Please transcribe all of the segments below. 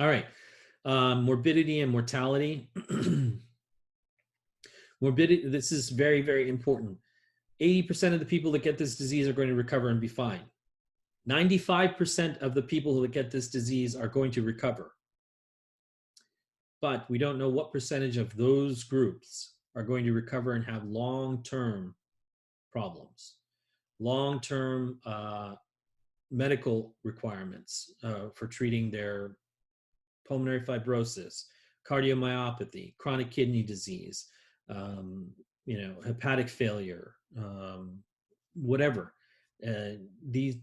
All right. Morbidity and mortality. Morbidity, this is very, very important. 80% of the people that get this disease are going to recover and be fine. 95% of the people that get this disease are going to recover. But we don't know what percentage of those groups are going to recover and have long-term problems, long-term medical requirements for treating their pulmonary fibrosis, cardiomyopathy, chronic kidney disease, hepatic failure, whatever. This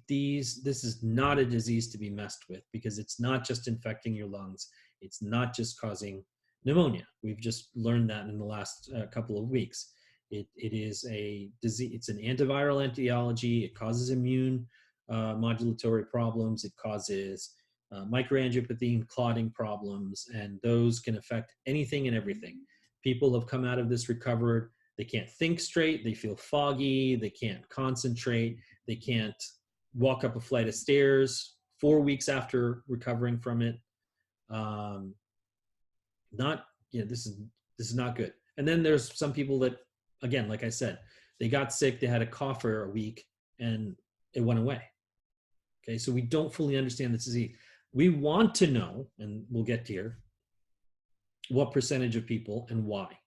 is not a disease to be messed with, because it's not just infecting your lungs. It's not just causing pneumonia. We've just learned that in the last couple of weeks. It is a disease. It's an antiviral etiology. It causes immune modulatory problems. It causes microangiopathy and clotting problems, and those can affect anything and everything. People have come out of this recovered. They can't think straight. They feel foggy. They can't concentrate. They can't walk up a flight of stairs 4 weeks after recovering from it. This is not good. And then there's some people that, again, like I said, they got sick, they had a cough for a week, and it went away. Okay, so we don't fully understand this disease. We want to know, and we'll get here, what percentage of people and why.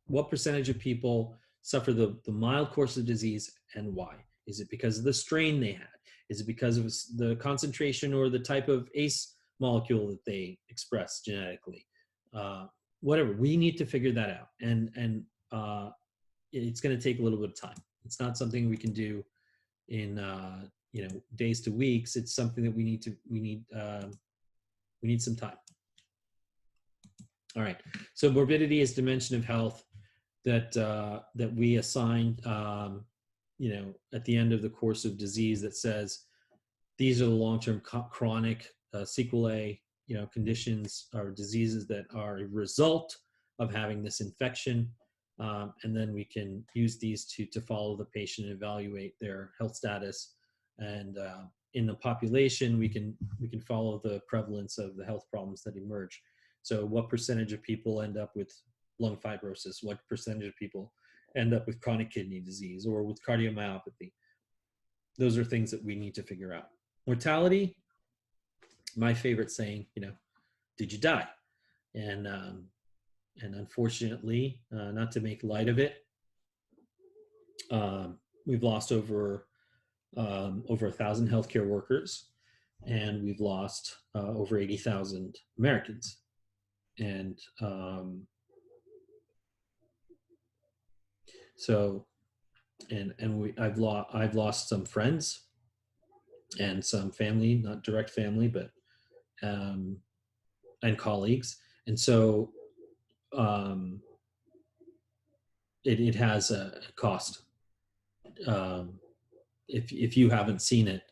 What percentage of people suffer the mild course of disease and why? Is it because of the strain they had? Is it because of the concentration or the type of ACE molecule that they express genetically? Whatever, we need to figure that out. And it's going to take a little bit of time. It's not something we can do in days to weeks. It's something that we need some time. All right. So morbidity is dimension of health that we assign at the end of the course of disease, that says these are the long-term chronic sequelae, conditions or diseases that are a result of having this infection. And then we can use these to follow the patient and evaluate their health status. And in the population, we can follow the prevalence of the health problems that emerge. So what percentage of people end up with lung fibrosis? What percentage of people end up with chronic kidney disease or with cardiomyopathy? Those are things that we need to figure out. Mortality, my favorite saying, did you die? And unfortunately, not to make light of it, we've lost over 1,000 healthcare workers, and we've lost over 80,000 Americans. And I've lost some friends and some family, not direct family, but and colleagues. And so it has a cost. If you haven't seen it,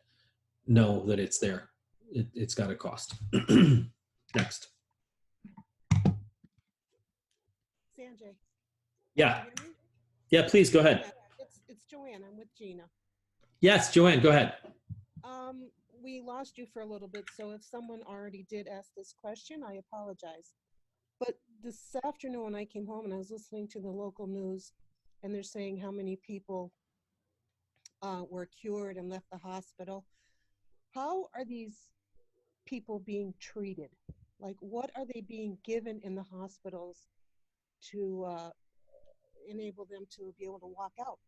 know that it's there. It's got a cost. Next. Sanjay. Yeah. Yeah, please go ahead. Yeah, it's Joanne. I'm with Gina. Yes, Joanne, go ahead. We lost you for a little bit, so if someone already did ask this question, I apologize. But this afternoon when I came home and I was listening to the local news, and they're saying how many people were cured and left the hospital. How are these people being treated? Like, what are they being given in the hospitals to enable them to be able to walk out?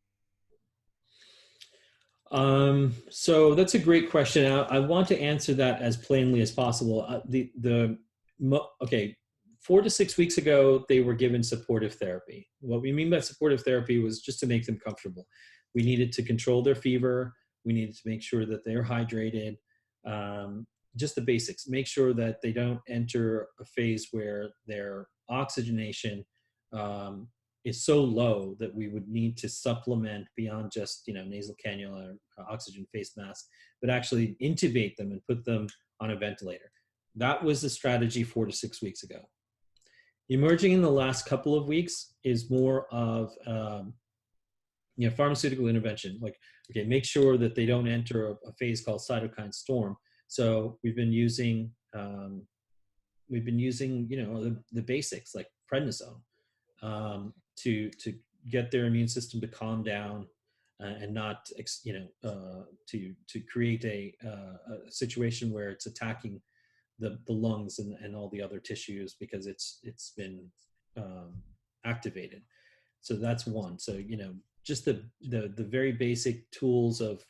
So that's a great question. I want to answer that as plainly as possible. Okay, 4 to 6 weeks ago, they were given supportive therapy. What we mean by supportive therapy was just to make them comfortable. We needed to control their fever. We needed to make sure that they're hydrated. Just the basics. Make sure that they don't enter a phase where their oxygenation is so low that we would need to supplement beyond just nasal cannula or oxygen face mask, but actually intubate them and put them on a ventilator. That was the strategy 4 to 6 weeks ago. Emerging in the last couple of weeks is more of pharmaceutical intervention. Like, okay, make sure that they don't enter a phase called cytokine storm, So we've been using the basics like prednisone to get their immune system to calm down and not to create a situation where it's attacking the lungs and all the other tissues because it's been activated. So that's one. So just the very basic tools of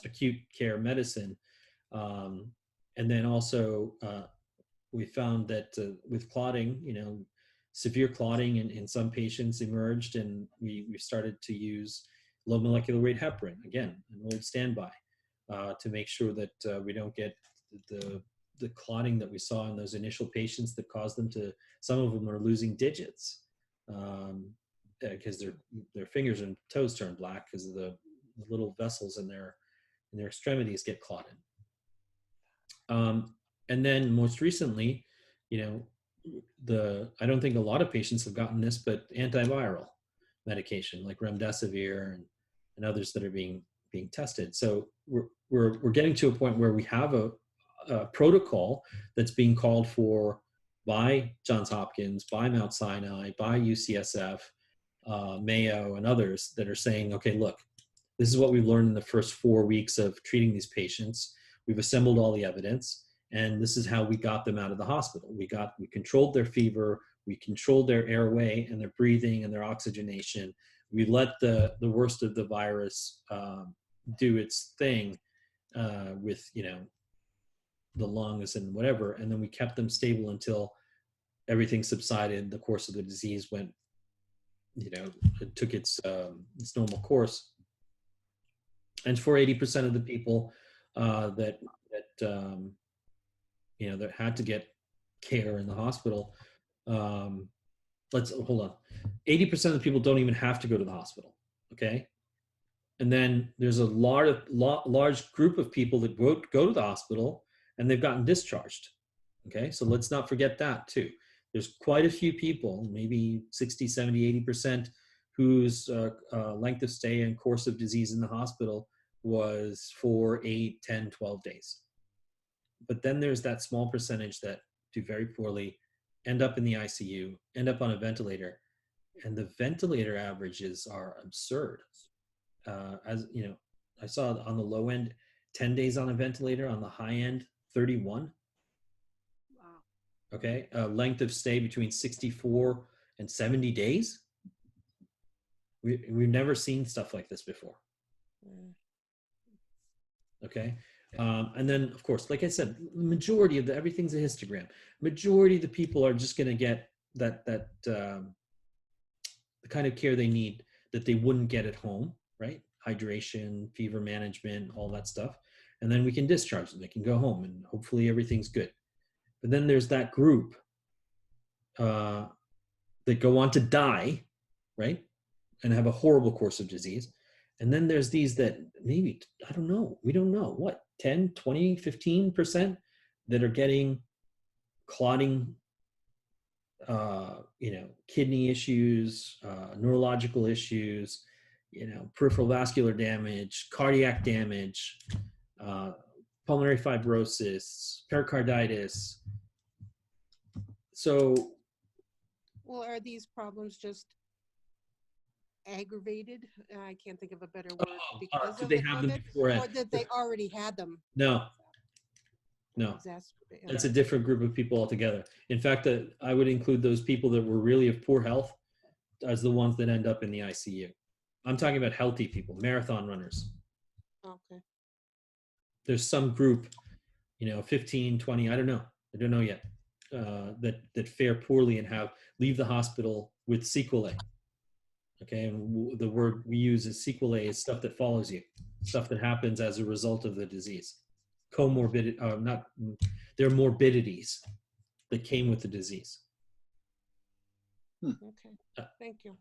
acute care medicine, and then also we found that with clotting, severe clotting in some patients emerged, and we started to use low molecular weight heparin, again, an old standby, to make sure that we don't get the clotting that we saw in those initial patients that caused them to, some of them are losing digits because their fingers and toes turn black because of the little vessels in their extremities get clotted. And then most recently, I don't think a lot of patients have gotten this, but antiviral medication like remdesivir and others that are being tested. So we're getting to a point where we have a protocol that's being called for by Johns Hopkins, by Mount Sinai, by UCSF, Mayo, and others that are saying, okay, look, this is what we've learned in the first 4 weeks of treating these patients. We've assembled all the evidence, and this is how we got them out of the hospital. We controlled their fever, we controlled their airway and their breathing and their oxygenation. We let the worst of the virus do its thing with the lungs and whatever, and then we kept them stable until everything subsided. The course of the disease went, it took its normal course. And for 80% of the people that had to get care in the hospital, let's hold on. 80% of the people don't even have to go to the hospital. Okay, and then there's a large group of people that go to the hospital and they've gotten discharged. Okay, so let's not forget that too. There's quite a few people, maybe 60, 70, 80%, whose length of stay and course of disease in the hospital was 4, 8, 10, 12 days. But then there's that small percentage that do very poorly, end up in the ICU, end up on a ventilator, and the ventilator averages are absurd. I saw on the low end 10 days on a ventilator, on the high end 31. Wow. Okay, length of stay between 64 and 70 days. We've never seen stuff like this before. Okay, and then of course, like I said, the majority of everything's a histogram. Majority of the people are just going to get the kind of care they need that they wouldn't get at home, right? Hydration, fever management, all that stuff, and then we can discharge them. They can go home, and hopefully everything's good. But then there's that group that go on to die, right, and have a horrible course of disease. And then there's these that maybe, I don't know, we don't know, what, 10, 20, 15% that are getting clotting, kidney issues, neurological issues, peripheral vascular damage, cardiac damage, pulmonary fibrosis, pericarditis. So, well, are these problems just aggravated? I can't think of a better word. Because did they have them beforehand? Or did they already had them? No. That's a different group of people altogether. In fact, I would include those people that were really of poor health as the ones that end up in the ICU. I'm talking about healthy people, marathon runners. Okay. There's some group, 15, 20, I don't know yet, that fare poorly and leave the hospital with sequelae. Okay, and the word we use is sequelae is stuff that follows you, stuff that happens as a result of the disease. Comorbidity, they're morbidities that came with the disease. Okay, thank you.